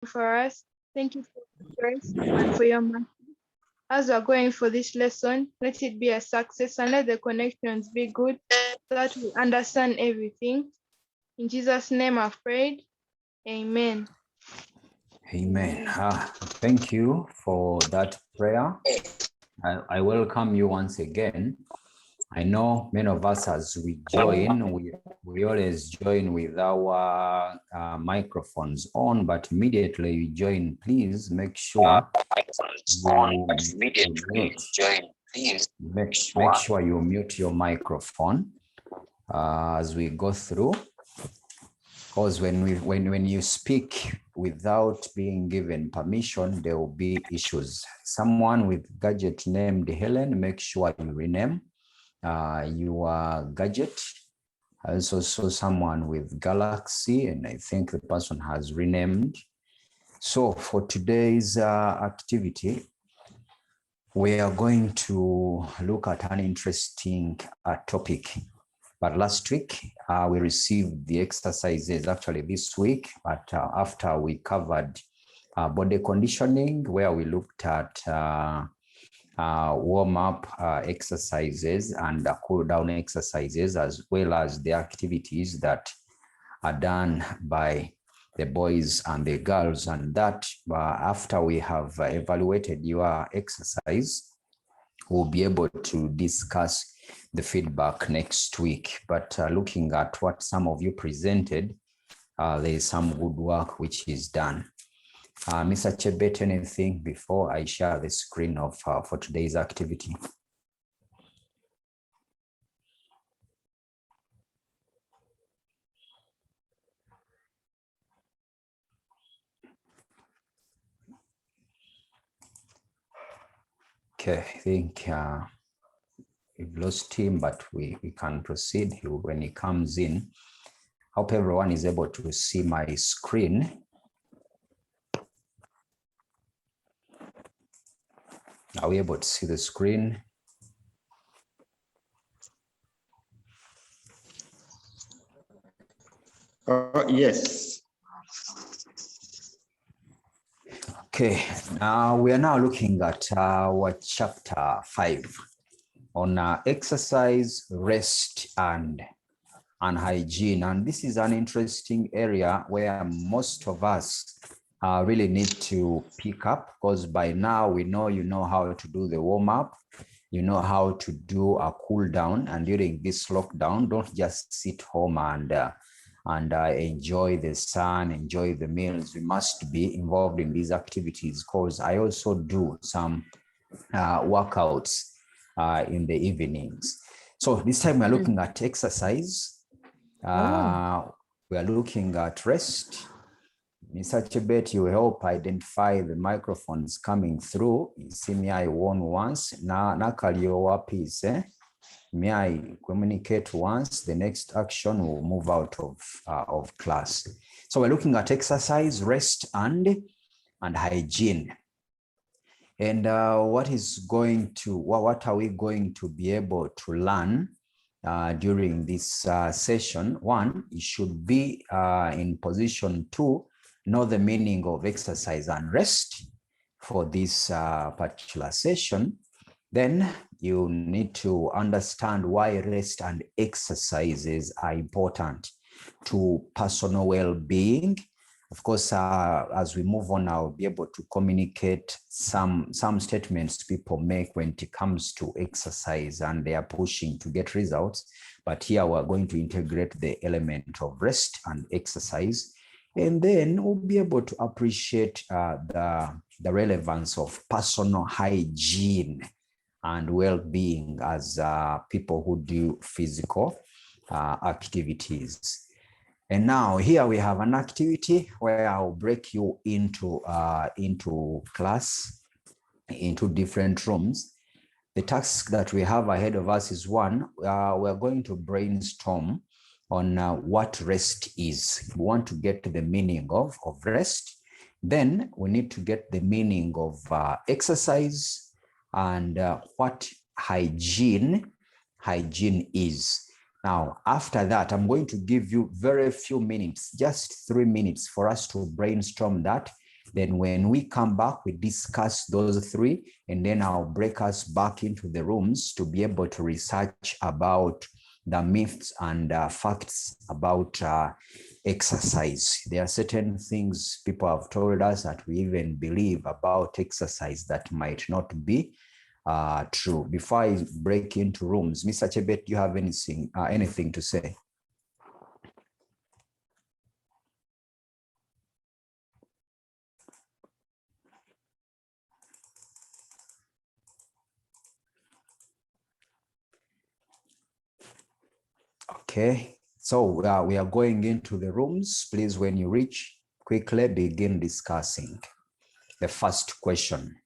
for us. Thank you for your grace and for your mercy. As we are going for this lesson, let it be a success and let the connections be good so that we understand everything. In Jesus' name I've prayed. Amen. Amen. Thank you for that prayer. I welcome you once again. I know many of us, as we join, we always join with our microphones on, but immediately you join, please make sure make sure you mute your microphone as we go through. Because when you speak without being given permission, there will be issues. Someone with gadget named Helen, make sure you rename your gadget. I also saw someone with Galaxy, and I think the person has renamed. So for today's activity, we are going to look at an interesting topic. But last week, we received the exercises actually this week, but after we covered body conditioning, where we looked at warm-up exercises and cool-down exercises, as well as the activities that are done by the boys and the girls. And that after we have evaluated your exercise, we'll be able to discuss the feedback next week. But looking at what some of you presented, there is some good work which is done. Mr. Chebet, anything before I share the screen of for today's activity? Okay, I think we've lost him, but we can proceed when he comes in. Hope everyone is able to see my screen. Are we able to see the screen? Yes. Okay, we are now looking at our chapter 5 on exercise, rest, and hygiene. And this is an interesting area where most of us really need to pick up, because by now we know you know how to do the warm-up, you know how to do a cool down, and during this lockdown, don't just sit home and enjoy the sun, enjoy the meals. We must be involved in these activities, because I also do some workouts in the evenings. So this time we're looking at exercise. We are looking at rest. Mr. Chebet, you help identify the microphones coming through. You see me, I won once. Na kaliowa piece, May I communicate once, the next action will move out of class. So we're looking at exercise, rest, and hygiene. And what are we going to be able to learn during this session? One, you should be in position to know the meaning of exercise and rest for this particular session. Then you need to understand why rest and exercises are important to personal well-being. Of course, as we move on, I'll be able to communicate some statements people make when it comes to exercise and they are pushing to get results. But here we're going to integrate the element of rest and exercise. And then we'll be able to appreciate the relevance of personal hygiene and well-being as people who do physical activities. And now here we have an activity where I'll break you into class, into different rooms. The task that we have ahead of us is one, we're going to brainstorm on what rest is. We want to get to the meaning of rest. Then we need to get the meaning of exercise and what hygiene is. Now, after that, I'm going to give you very few minutes, just 3 minutes for us to brainstorm that. Then when we come back, we discuss those three, and then I'll break us back into the rooms to be able to research about the myths and facts about exercise. There are certain things people have told us that we even believe about exercise that might not be true. Before I break into rooms, Mr. Chebet, do you have anything to say? Okay, so we are going into the rooms. Please, when you reach, quickly begin discussing the first question.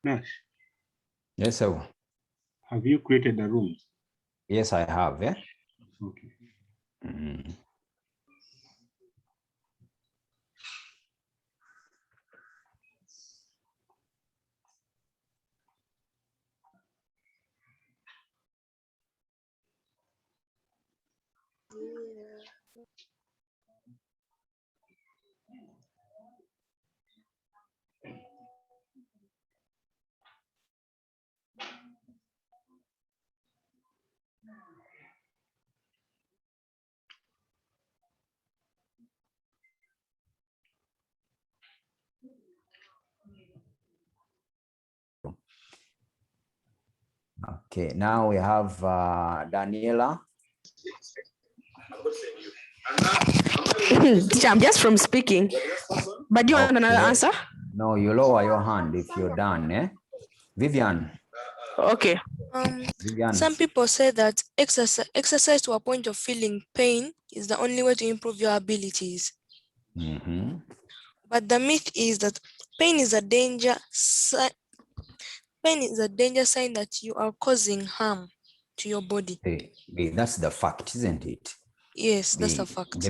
Nash, Yes, sir. have you created the rooms? Yes, I have. Yeah. Okay. Mm. Okay, now we have Daniela. Teacher, I'm just from speaking. But do you want another answer? No, you lower your hand if you're done. Eh? Vivian. Okay. Vivian. Some people say that exercise to a point of feeling pain is the only way to improve your abilities. Mm-hmm. But the myth is that pain is a danger sign that you are causing harm to your body. That's the fact, isn't it? Yes, that's a fact.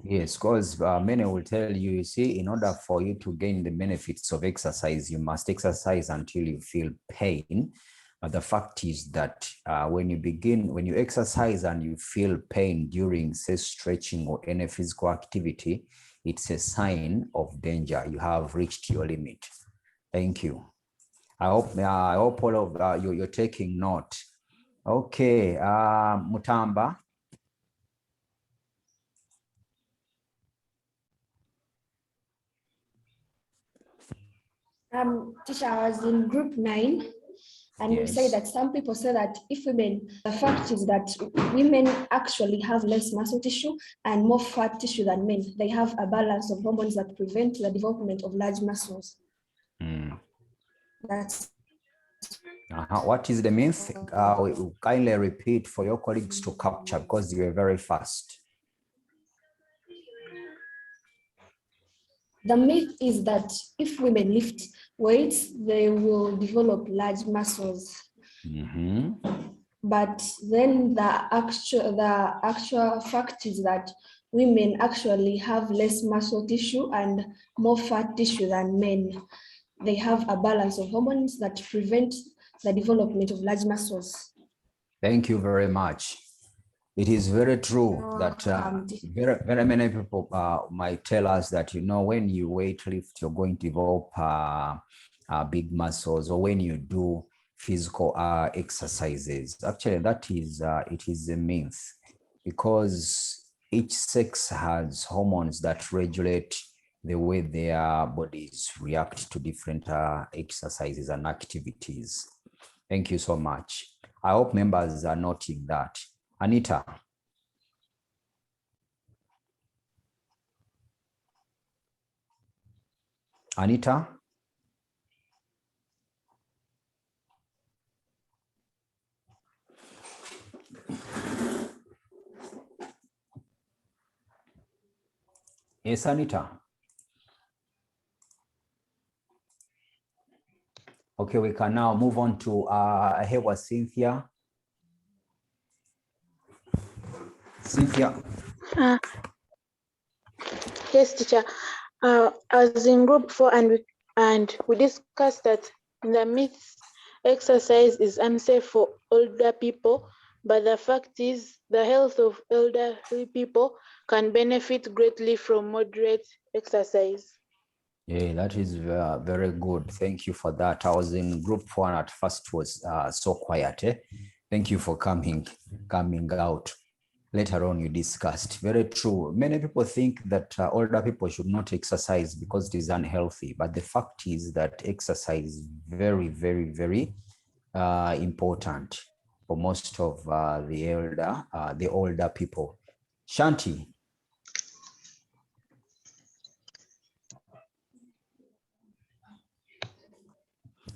Yes, because many will tell you, you see, in order for you to gain the benefits of exercise, you must exercise until you feel pain. But the fact is that when you exercise and you feel pain during, say, stretching or any physical activity, it's a sign of danger. You have reached your limit. Thank you. I hope all of you're taking note. Okay, Mutamba. Teacher, I was in group 9, and Yes. we say that some people say that if women, the fact is that women actually have less muscle tissue and more fat tissue than men. They have a balance of hormones that prevent the development of large muscles. That's what is the myth? Kindly repeat for your colleagues to capture because you are very fast. the myth is that if women lift weights, they will develop large muscles. Mm-hmm. But then the actual fact is that women actually have less muscle tissue and more fat tissue than men. They have a balance of hormones that prevent the development of large muscles. Thank you very much. It is very true that very many people might tell us that, you know, when you weight lift, you're going to develop big muscles, or when you do physical exercises. Actually, that is it is a myth, because each sex has hormones that regulate the way their bodies react to different exercises and activities. Thank you so much. I hope members are noting that. Anita. Anita. Yes, Anita. Okay, we can now move on to Hewa Cynthia. Cynthia. Yes, teacher. I was in group 4 and we discussed that the myth exercise is unsafe for older people, but the fact is the health of elderly people can benefit greatly from moderate exercise. Yeah, that is very good. Thank you for that. I was in group 1 at first, was so quiet. Thank you for coming out. Later on, you discussed. Very true. Many people think that older people should not exercise because it is unhealthy. But the fact is that exercise is very, very, very important for most of the older people. Shanti.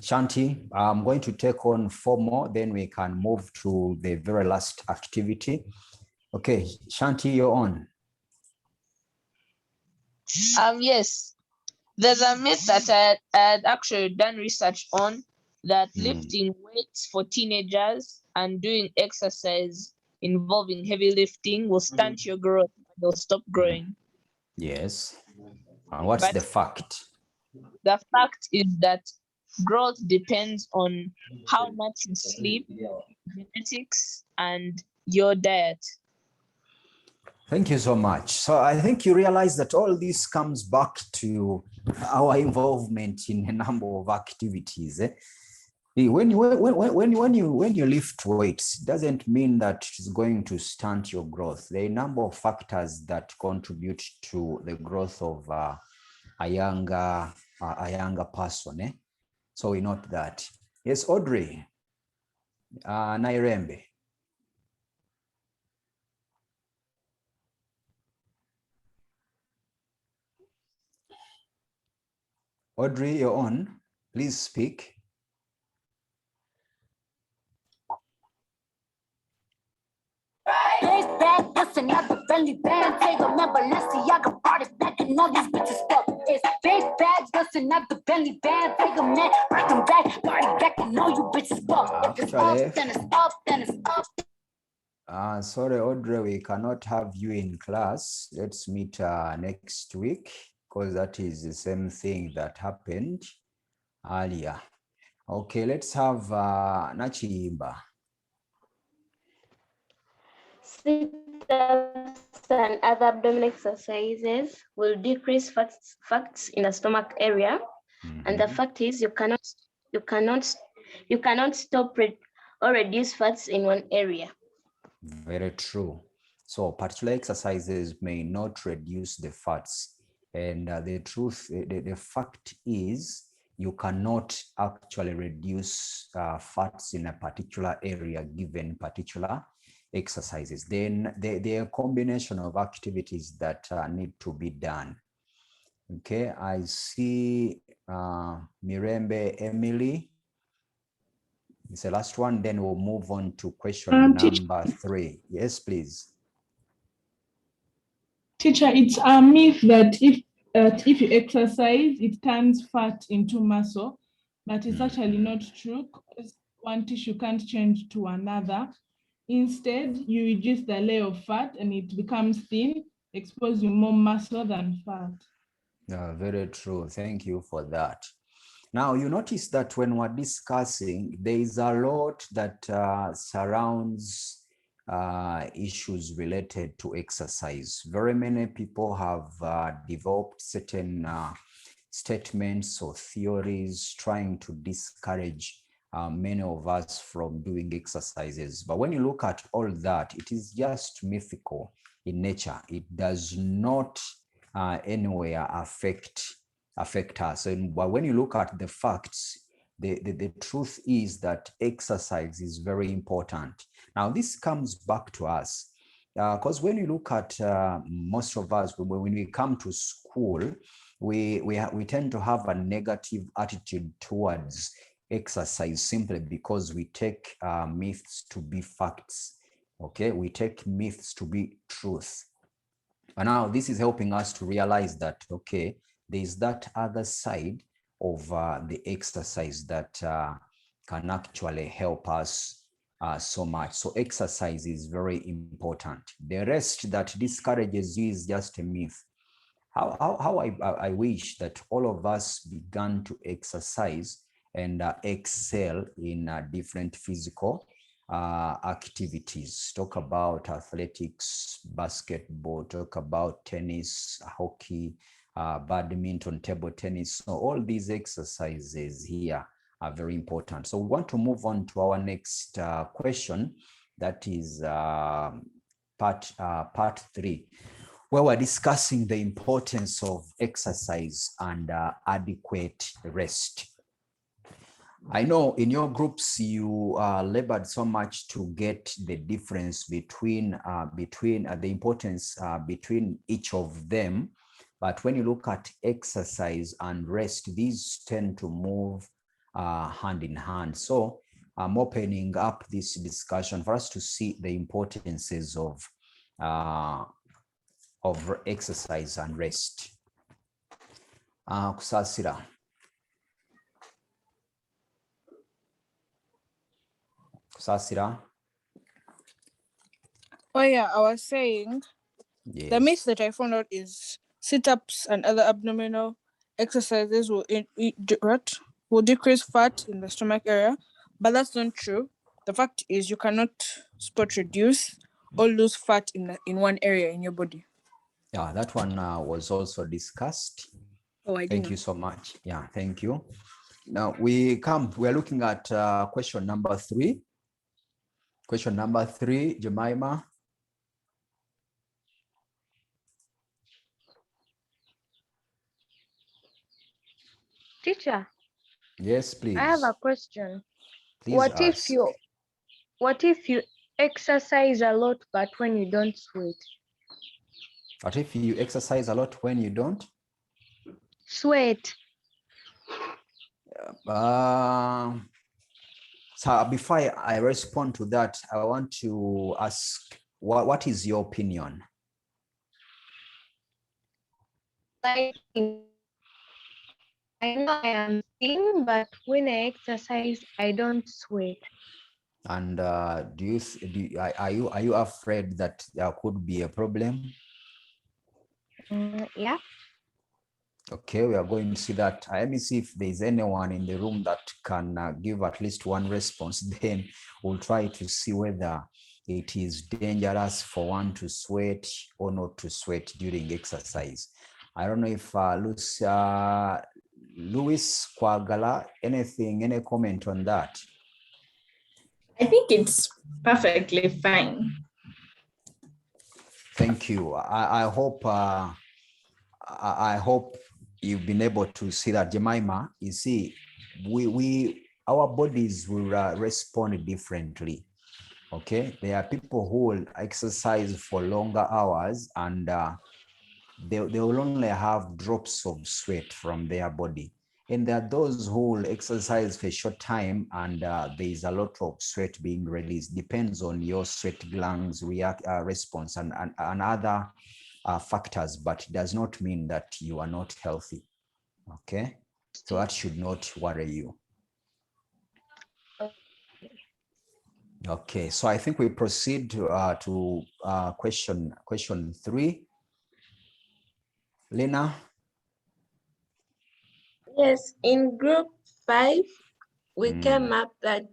Shanti, I'm going to take on 4 more, then we can move to the very last activity. Okay, Shanti, you're on. Yes, there's a myth that I had actually done research on, that lifting weights for teenagers and doing exercise involving heavy lifting will stunt your growth. They'll stop growing. Yes. And what's the fact? The fact is that growth depends on how much you sleep, genetics, and your diet. Thank you so much. So I think you realize that all this comes back to our involvement in a number of activities. When you lift weights, it doesn't mean that it's going to stunt your growth. There are a number of factors that contribute to the growth of a younger person. So we note that. Yes, Audrey, Nairembe. Audrey, you're on. Please speak. Another belly band, take a member, let's see, I got brought it back and all these bitches fuck. It's big bags, just another belly band, take a man, bring them back, party back and all you bitches fuck. If it's up, then it's up, then it's up. Sorry, Audrey, we cannot have you in class. Let's meet next week, because that is the same thing that happened earlier. Okay, let's have Nachimba. Sit-ups and other abdominal exercises will decrease fats in the stomach area, and the fact is you cannot stop or reduce fats in one area. Very true. So particular exercises may not reduce the fats, and the fact is you cannot actually reduce fats in a particular area given particular exercises. Then there are a combination of activities that need to be done. Okay, I see Mirembe Emily. It's the last one, then we'll move on to question number 3. Yes, please. Teacher, it's a myth that if you exercise, it turns fat into muscle, but it's actually not true, because one tissue can't change to another. Instead, you reduce the layer of fat and it becomes thin, exposing more muscle than fat. Very true. Thank you for that. Now, you notice that when we're discussing, there is a lot that surrounds issues related to exercise. Very many people have developed certain statements or theories trying to discourage many of us from doing exercises. But when you look at all that, it is just mythical in nature. It does not anywhere affect us. But when you look at the facts, the truth is that exercise is very important. Now, this comes back to us because when you look at most of us, when we come to school, we tend to have a negative attitude towards exercise simply because we take myths to be facts. Okay, we take myths to be truth. And now this is helping us to realize that, okay, there's that other side of the exercise that can actually help us so much. So exercise is very important. The rest that discourages you is just a myth. How I wish that all of us began to exercise and excel in different physical activities. Talk about athletics, basketball, talk about tennis, hockey, badminton, table tennis. So all these exercises here are very important. So we want to move on to our next question. That is part 3, where we're discussing the importance of exercise and adequate rest. I know in your groups you labored so much to get the difference between the importance between each of them. But when you look at exercise and rest, these tend to move hand in hand. So I'm opening up this discussion for us to see the importances of exercise and rest. Kusasira. Kusasira. Oh yeah, I was saying Yes. the myth that I found out is sit-ups and other abdominal exercises will decrease fat in the stomach area, but that's not true. The fact is you cannot spot reduce or lose fat in one area in your body. Yeah, that one was also discussed. Oh, I Thank didn't. you so much. Yeah, thank you. Now we're looking at question number 3. Question number 3, Jemima. Teacher, Yes, please. I have a question. Please What ask. if you exercise a lot but when you don't sweat? What if you exercise a lot when you don't? Sweat. So before I respond to that, I want to ask, what is your opinion? Like, I know I am thin, but when I exercise, I don't sweat. And are you afraid that there could be a problem? Yeah. Okay, we are going to see that. Let me see if there's anyone in the room that can give at least one response. Then we'll try to see whether it is dangerous for one to sweat or not to sweat during exercise. I don't know if Louis Kwagala, any comment on that? I think it's perfectly fine. Thank you. I hope you've been able to see that, Jemima. You see, our bodies will respond differently. Okay, there are people who will exercise for longer hours and they will only have drops of sweat from their body. And there are those who will exercise for a short time and there is a lot of sweat being released. Depends on your sweat glands response and other factors, but it does not mean that you are not healthy. Okay, so that should not worry you. Okay, so I think we proceed to question 3. Lena? Yes, in group 5, we came up that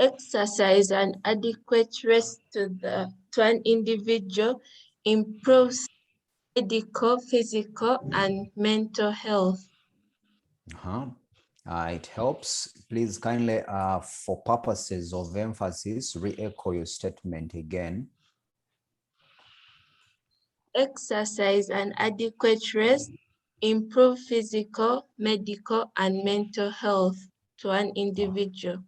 exercise and adequate rest to an individual improves medical, physical, and mental health. It helps. Please kindly, for purposes of emphasis, re-echo your statement again. exercise and adequate rest improve physical, medical, and mental health to an individual.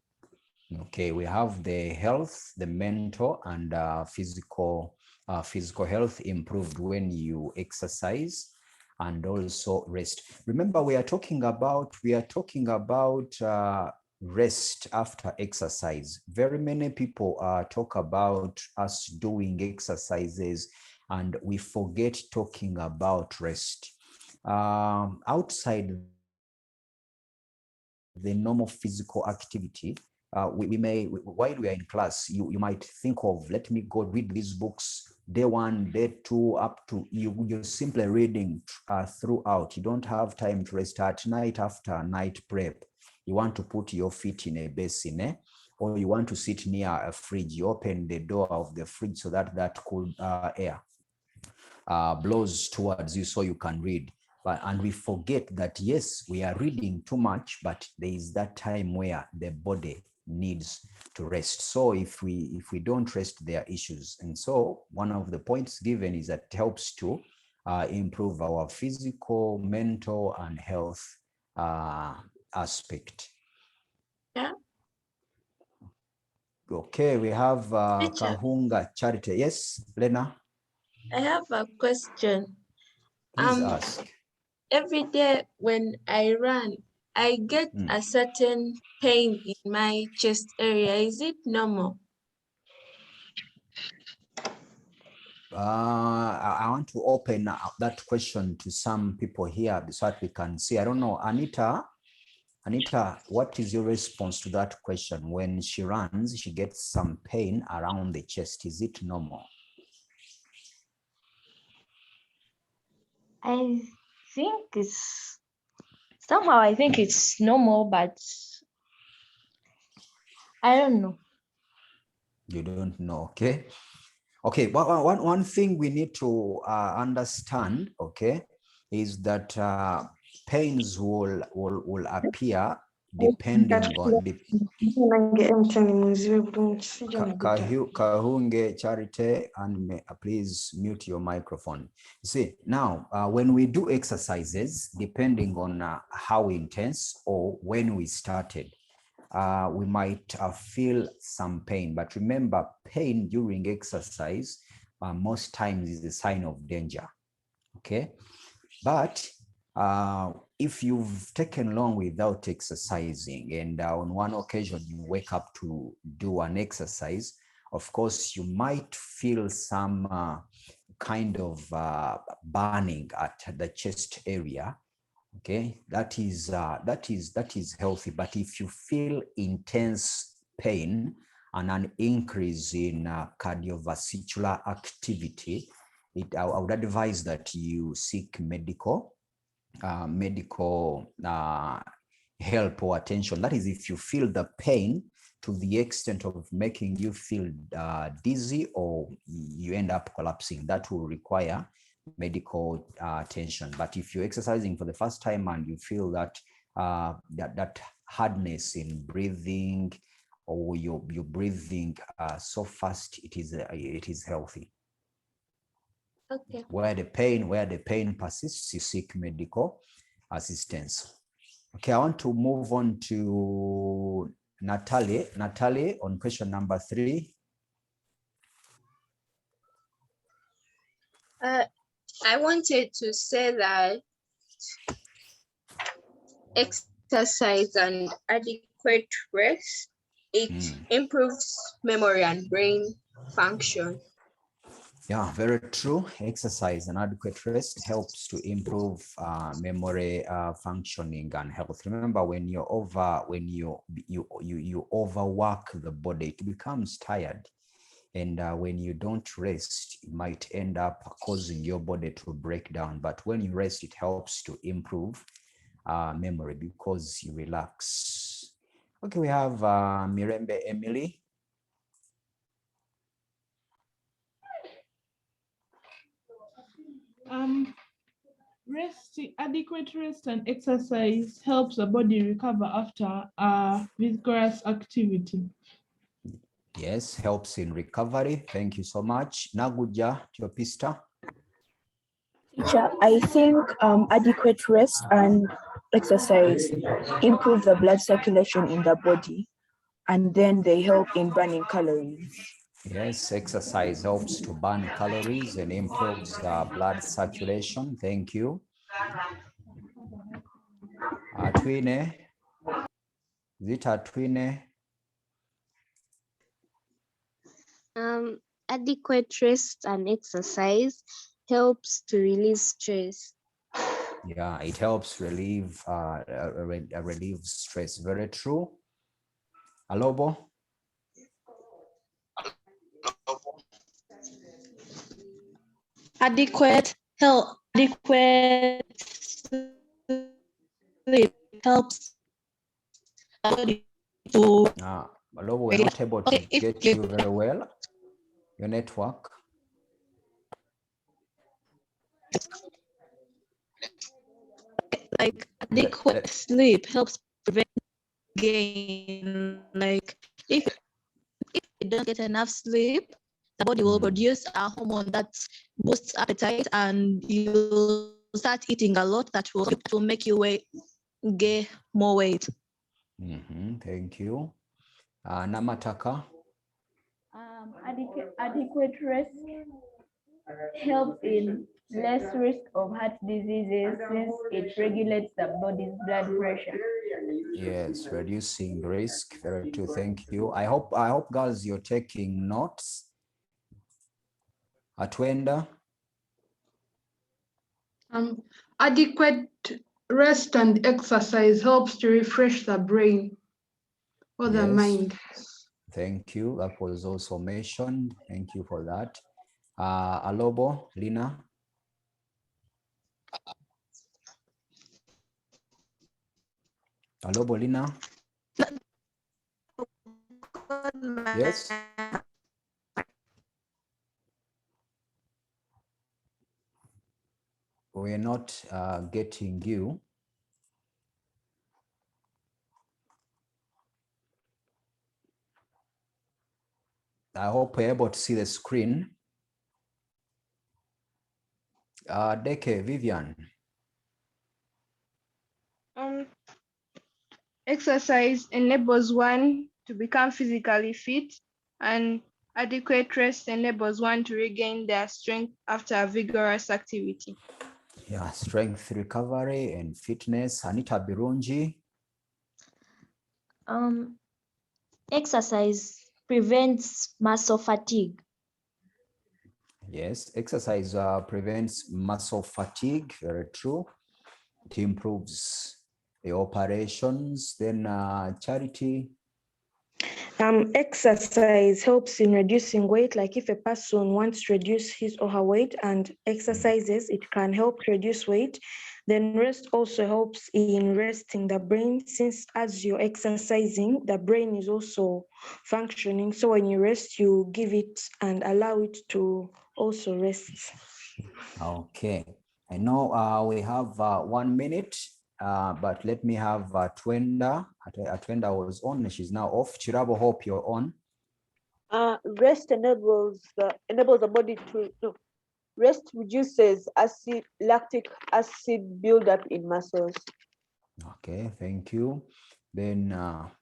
Okay, we have the health, the mental, and physical health improved when you exercise and also rest. Remember, we are talking about rest after exercise. Very many people talk about us doing exercises and we forget talking about rest. Outside the normal physical activity, we may, while we are in class, you might think of, let me go read these books, day 1, day 2, up to you're simply reading throughout. You don't have time to rest at night after night prep. You want to put your feet in a basin, or you want to sit near a fridge. You open the door of the fridge so that cool air blows towards you so you can read. And we forget that, yes, we are reading too much, but there is that time where the body needs to rest. So if we don't rest, there are issues. And so one of the points given is that it helps to improve our physical, mental, and health aspect. Yeah. Okay, we have Kahunga Charity. Yes, Lena? I have a question. Please ask. Every day when I run, I get a certain pain in my chest area. Is it normal? I want to open that question to some people here so that we can see. I don't know, Anita, what is your response to that question? When she runs, she gets some pain around the chest. Is it normal? I think it's somehow I think it's normal, but I don't know. You don't know, okay? Okay, but one thing we need to understand, okay, is that pains will appear depending on the Kahunge Charity, and please mute your microphone. See, now when we do exercises, depending on how intense or when we started, we might feel some pain. But remember, pain during exercise most times is a sign of danger, okay? But if you've taken long without exercising and on one occasion you wake up to do an exercise, of course, you might feel some kind of burning at the chest area. Okay, that is healthy. But if you feel intense pain and an increase in cardiovascular activity, I would advise that you seek medical help or attention. That is, if you feel the pain to the extent of making you feel dizzy or you end up collapsing, that will require medical attention. But if you're exercising for the first time and you feel that that hardness in breathing, or you're breathing so fast, it is healthy. Okay. Where the pain persists, you seek medical assistance. Okay, I want to move on to Natalie. Natalie, on question number 3. I wanted to say that exercise and adequate rest, it improves memory and brain function. Yeah, very true. Exercise and adequate rest helps to improve memory functioning and health. Remember, when you overwork the body, it becomes tired. And when you don't rest, it might end up causing your body to break down. But when you rest, it helps to improve memory because you relax. Okay, we have Mirembe Emily. Adequate rest and exercise helps the body recover after vigorous activity. Yes, helps in recovery. Thank you so much. Naguja Teopista. Teacher, I think adequate rest and exercise improve the blood circulation in the body, and then they help in burning calories. Yes, exercise helps to burn calories and improves blood circulation. Thank you. Atwine. Is it Atwine? Adequate rest and exercise helps to release stress. Yeah, it helps relieve stress. Very true. Alobo? Adequate sleep helps the body to. Alobo, we're not able to get you very well. Your network. Like adequate sleep helps prevent gain. Like if you don't get enough sleep, the body will produce a hormone that boosts appetite, and you'll start eating a lot that will make you gain more weight. Thank you. Namataka. Adequate rest helps in less risk of heart diseases since it regulates the body's blood pressure. Yes, reducing risk. Very true. Thank you. I hope girls you're taking notes. Atwenda. Adequate rest and exercise helps to refresh the brain or the mind. Thank you. That was also mentioned. Thank you for that. Alobo, Lina. Alobo, Lina. Yes. We're not getting you. I hope you're able to see the screen. Deke, Vivian. Exercise enables one to become physically fit, and adequate rest enables one to regain their strength after a vigorous activity. Yeah, strength recovery and fitness. Anita Birunji. Exercise prevents muscle fatigue. Yes, exercise prevents muscle fatigue. Very true. It improves the operations. Then Charity. Exercise helps in reducing weight. Like if a person wants to reduce his or her weight and exercises, it can help reduce weight. Then rest also helps in resting the brain, since as you're exercising, the brain is also functioning. So when you rest, you give it and allow it to also rest. Okay, I know we have 1 minute, but let me have Atwenda. Atwenda was on, she's now off. Chirabo, hope you're on. Rest enables the body to rest reduces lactic acid buildup in muscles. Okay, thank you. Then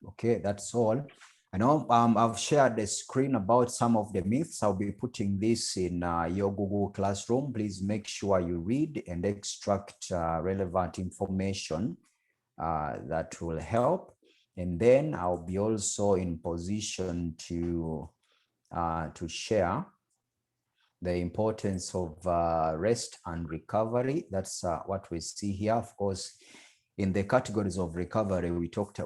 okay, that's all. I know I've shared the screen about some of the myths. I'll be putting this in your Google Classroom. Please make sure you read and extract relevant information that will help. And then I'll be also in position to share the importance of rest and recovery. That's what we see here. Of course, in the categories of recovery, we talk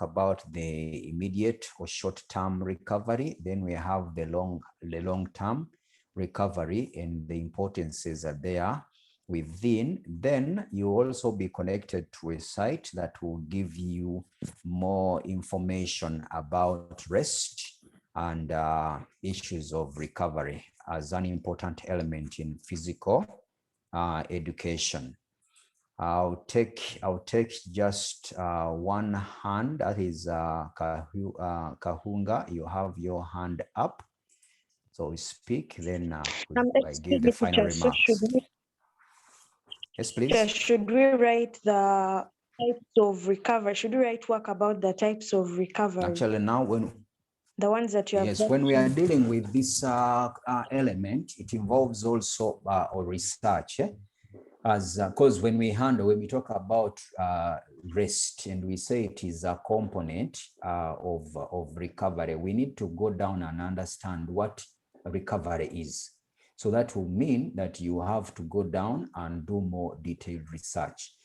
about the immediate or short-term recovery. Then we have the long-term recovery, and the importances are there within. Then you also be connected to a site that will give you more information about rest and issues of recovery as an important element in physical education. I'll take just one hand. That is Kahunga. You have your hand up. So we speak, then I give the final remarks. Yes, please. Yeah, should we write the types of recovery? Should we write work about the types of recovery? Actually, now the ones that you have. Yes, when we are dealing with this element, it involves also or research, as because when we talk about rest and we say it is a component of recovery, we need to go down and understand what recovery is. So that will mean that you have to go down and do more detailed research.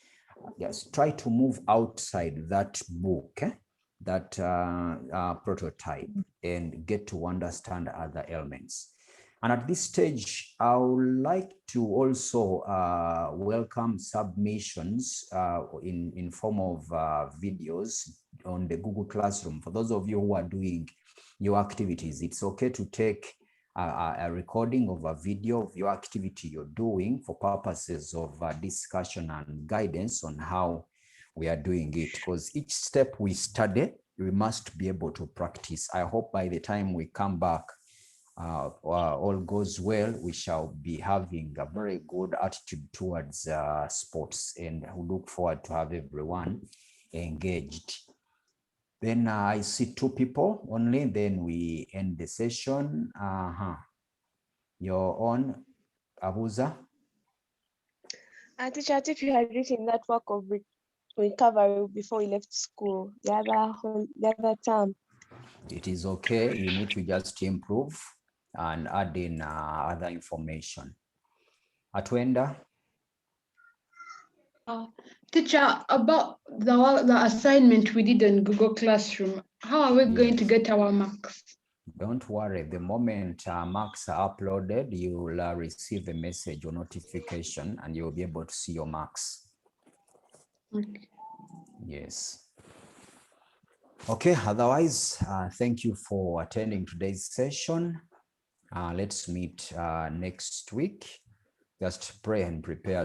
Yes, try to move outside that book, that prototype, and get to understand other elements. And at this stage, I would like to also welcome submissions in form of videos on the Google Classroom. For those of you who are doing your activities, it's okay to take a recording of a video of your activity you're doing for purposes of discussion and guidance on how we are doing it, because each step we study, we must be able to practice. I hope by the time we come back, all goes well, we shall be having a very good attitude towards sports, and we look forward to have everyone engaged. Then I see 2 people only, then we end the session. You're on, Abuza. Teacher, if you had written that work of recovery before you left school, the other term. It is okay. You need to just improve and add in other information. Atwenda. Teacher, about the assignment we did on Google Classroom, how are we going to get our marks? Don't worry, the moment marks are uploaded, you will receive a message or notification and you'll be able to see your marks. Okay. Yes. Okay, otherwise, thank you for attending today's session. Let's meet next week. Just pray and prepare.